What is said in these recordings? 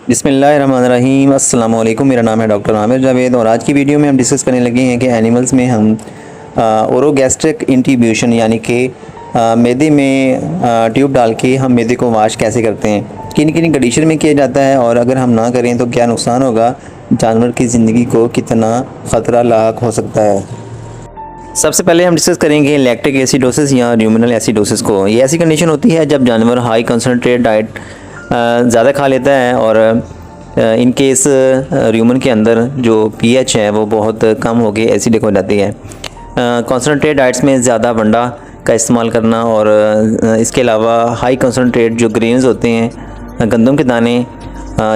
बिस्मिल्लाहिर्रहमानिर्रहीम। अस्सलाम वालेकुम। मेरा नाम है डॉक्टर आमिर जावेद और आज की वीडियो में हम डिस्कस करने लगे हैं कि एनिमल्स में हम ओरोगैस्ट्रिक इंट्रीब्यूशन यानी कि मैदे में ट्यूब डाल के हम मैदे को वाश कैसे करते हैं, किन किन कंडीशन में किया जाता है और अगर हम ना करें तो क्या नुकसान होगा, जानवर की ज़िंदगी को कितना ख़तरा लाक हो सकता है। सबसे पहले हम डिस्कस करेंगे लैक्टिक एसिडोसिस या र्यूमिनल एसिडोसिस को। ये ऐसी कंडीशन होती है जब जानवर हाई कंसनट्रेट डाइट ज़्यादा खा लेता है और इन केस र्यूमन के अंदर जो पीएच है वो बहुत कम हो के एसिडिक हो जाती है। कंसनट्रेट डाइट्स में ज़्यादा वंडा का इस्तेमाल करना और इसके अलावा हाई कंसनट्रेट जो ग्रेन्स होते हैं, गंदम के दाने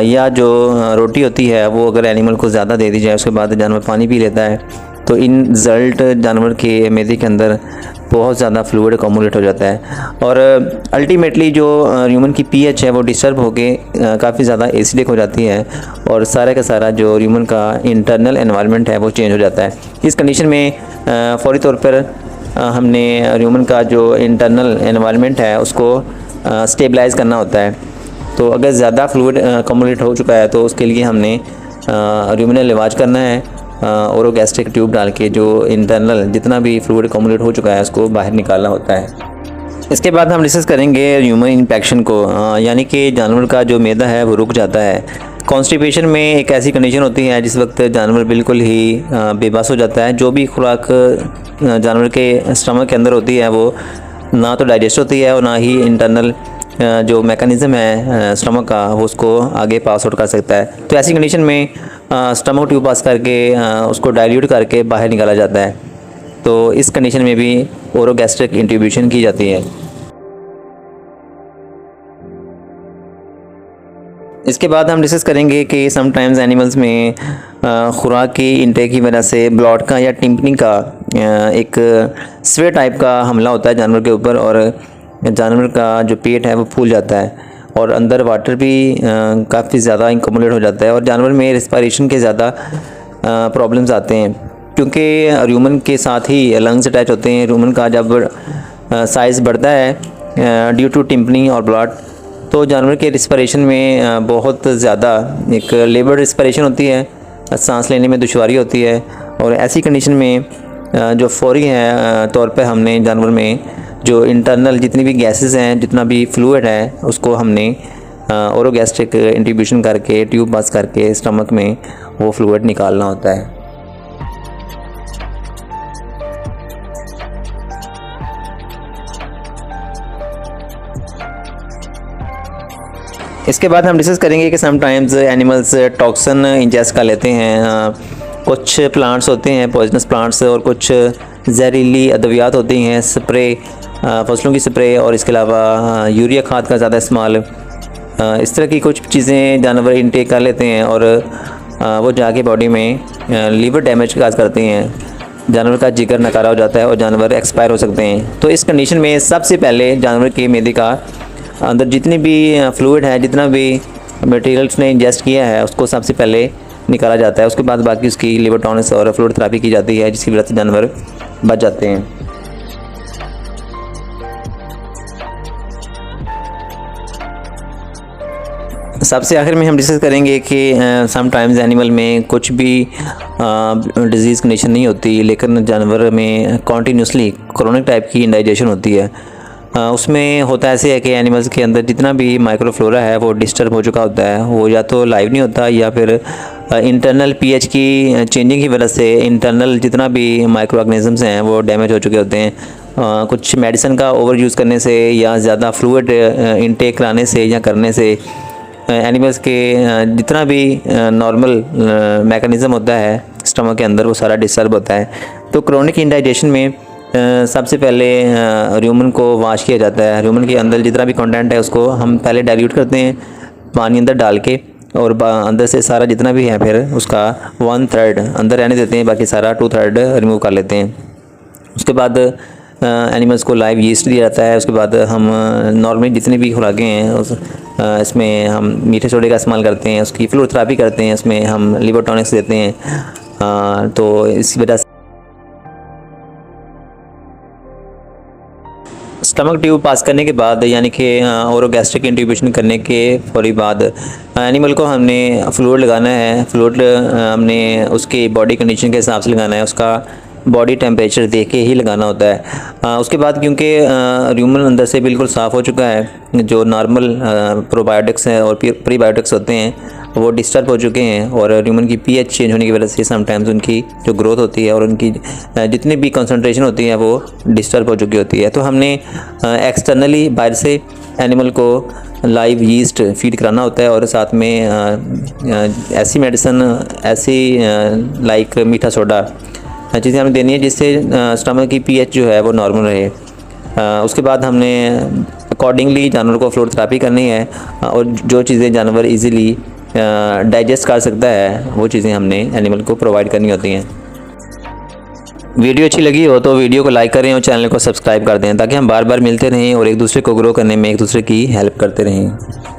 या जो रोटी होती है वो अगर एनिमल को ज़्यादा दे दी जाए उसके बाद जानवर पानी पी लेता है तो इन रिज़ल्ट जानवर के मैदे के अंदर बहुत ज़्यादा फ्लूइड अकोमुलेट हो जाता है और अल्टीमेटली जो ह्यूमन की पीएच है वो डिस्टर्ब होके काफ़ी ज़्यादा एसिडिक हो जाती है और सारा का सारा जो ह्यूमन का इंटरनल एनवायरनमेंट है वो चेंज हो जाता है। इस कंडीशन में फ़ौरी तौर पर हमने ह्यूमन का जो इंटरनल एनवायरनमेंट है उसको स्टेबलाइज़ करना होता है। तो अगर ज़्यादा फ्लूइड अकोमुलेट हो चुका है तो उसके लिए हमने ह्यूमनल इलाज करना है, ओरोगैस्ट्रिक ट्यूब डाल के जो इंटरनल जितना भी फ्लूइड अकोमुलेट हो चुका है उसको बाहर निकालना होता है। इसके बाद हम डिस्कस करेंगे ह्यूमन इन्फेक्शन को, यानी कि जानवर का जो मैदा है वो रुक जाता है। कॉन्स्टिपेशन में एक ऐसी कंडीशन होती है जिस वक्त जानवर बिल्कुल ही बेबस हो जाता है। जो भी खुराक जानवर के स्टमक के अंदर होती है वो ना तो डाइजेस्ट होती है और ना ही इंटरनल जो मैकेनिज़्म है स्टमक का वो उसको आगे पास आउट कर सकता है। तो ऐसी कंडीशन में स्टमक ट्यूब पास करके उसको डाइल्यूट करके बाहर निकाला जाता है। तो इस कंडीशन में भी ओरोगैस्ट्रिक इंट्रीब्यूशन की जाती है। इसके बाद हम डिस्कस करेंगे कि समटाइम्स एनिमल्स में खुराक की इंटेक की वजह से ब्लॉट का या टिम्पनी का एक स्वे टाइप का हमला होता है जानवर के ऊपर और जानवर का जो पेट है वो फूल जाता है और अंदर वाटर भी काफ़ी ज़्यादा इंकमुलेट हो जाता है और जानवर में रिस्पायरेशन के ज़्यादा प्रॉब्लम्स आते हैं क्योंकि ह्यूमन के साथ ही लंग्स अटैच होते हैं। ह्यूमन का जब साइज़ बढ़ता है ड्यू टू टिम्पनी और ब्लॉट तो जानवर के रिस्पायरेशन में बहुत ज़्यादा एक लेबर रिस्पायरेशन होती है, सांस लेने में दुश्वारी होती है और ऐसी कंडीशन में जो फौरी है तौर पे हमने जानवर में जो इंटरनल जितनी भी गैसेस हैं, जितना भी फ्लूइड है उसको हमने ओरोगैस्ट्रिक इंट्रीब्यूशन करके ट्यूब पास करके स्टमक में वो फ्लूइड निकालना होता है। इसके बाद हम डिस्कस करेंगे कि समटाइम्स एनिमल्स टॉक्सिन इंजेस्ट कर लेते हैं। कुछ प्लांट्स होते हैं पॉइजनस प्लांट्स और कुछ जहरीली अद्वियात होती हैं, स्प्रे फसलों की स्प्रे और इसके अलावा यूरिया खाद का ज़्यादा इस्तेमाल, इस तरह की कुछ चीज़ें जानवर इनटेक कर लेते हैं और वो जाके बॉडी में लीवर डैमेज काज करती हैं। जानवर का जिगर नकारा हो जाता है और जानवर एक्सपायर हो सकते हैं। तो इस कंडीशन में सबसे पहले जानवर के मैदे का अंदर जितनी भी फ्लूइड है, जितना भी मटेरियल्स ने इंजेस्ट किया है उसको सबसे पहले निकाला जाता है। उसके बाद बाकी उसकी लिवर टॉनिस और फ्लूइड थेरेपी की जाती है जिसकी वजह से जानवर बच जाते हैं। सबसे आखिर में हम डिस्कस करेंगे कि समटाइम्स एनिमल में कुछ भी डिजीज़ कंडीशन नहीं होती लेकिन जानवर में कॉन्टीन्यूसली क्रोनिक टाइप की इंडाइजेशन होती है। उसमें होता ऐसे है कि एनिमल्स के अंदर जितना भी माइक्रोफ्लोरा है वो डिस्टर्ब हो चुका होता है, वो या तो लाइव नहीं होता या फिर इंटरनल पीएच की चेंजिंग की वजह से इंटरनल जितना भी माइक्रो ऑर्गेनिजम्स हैं वो डैमेज हो चुके होते हैं। कुछ मेडिसिन का ओवर यूज़ करने से या ज़्यादा फ्लूइड इनटेक कराने से या करने से एनिमल्स के जितना भी नॉर्मल मैकेनिज़्म होता है स्टमक के अंदर वो सारा डिस्टर्ब होता है। तो क्रोनिक इंडाइजेशन में सबसे पहले ह्यूमन को वाश किया जाता है। ह्यूमन के अंदर जितना भी कंटेंट है उसको हम पहले डाइल्यूट करते हैं पानी अंदर डाल के और अंदर से सारा जितना भी है फिर उसका 1/3 अंदर रहने देते हैं, बाकी सारा 2/3 रिमूव कर लेते हैं। उसके बाद एनिमल्स को लाइव यीस्ट दिया जाता है। उसके बाद हम नॉर्मली जितनी भी खुराकें हैं इसमें हम मीठे सोडे का इस्तेमाल करते हैं, उसकी फ्लूइड थेरेपी करते हैं, इसमें हम लिवर टॉनिक्स देते हैं। तो इस वजह से स्टमक ट्यूब पास करने के बाद यानी कि ओरोगैस्ट्रिक इंट्यूबेशन करने के फौरी बाद एनिमल को हमने फ्लूइड लगाना है। फ्लूइड हमने उसकी बॉडी कंडीशन के हिसाब से लगाना है, उसका बॉडी टेम्परेचर देख के ही लगाना होता है। उसके बाद क्योंकि र्यूमन अंदर से बिल्कुल साफ़ हो चुका है, जो नॉर्मल प्रोबायोटिक्स हैं और प्रीबायोटिक्स होते हैं वो डिस्टर्ब हो चुके हैं, और र्यूमन की पीएच चेंज होने की वजह से समटाइम्स उनकी जो ग्रोथ होती है और उनकी जितनी भी कंसंट्रेशन होती है वो डिस्टर्ब हो चुकी होती है। तो हमने एक्सटर्नली बाहर से एनिमल को लाइव यीस्ट फीड कराना होता है, और साथ में ऐसी मेडिसिन ऐसी लाइक मीठा सोडा चीज़ें हमें देनी है जिससे स्टमक की पीएच जो है वो नॉर्मल रहे। उसके बाद हमने अकॉर्डिंगली जानवर को फ्लूइड थेरेपी करनी है, और जो चीज़ें जानवर इजीली डाइजेस्ट कर सकता है वो चीज़ें हमने एनिमल को प्रोवाइड करनी होती हैं। वीडियो अच्छी लगी हो तो वीडियो को लाइक करें और चैनल को सब्सक्राइब कर दें, ताकि हम बार बार मिलते रहें और एक दूसरे को ग्रो करने में एक दूसरे की हेल्प करते रहें।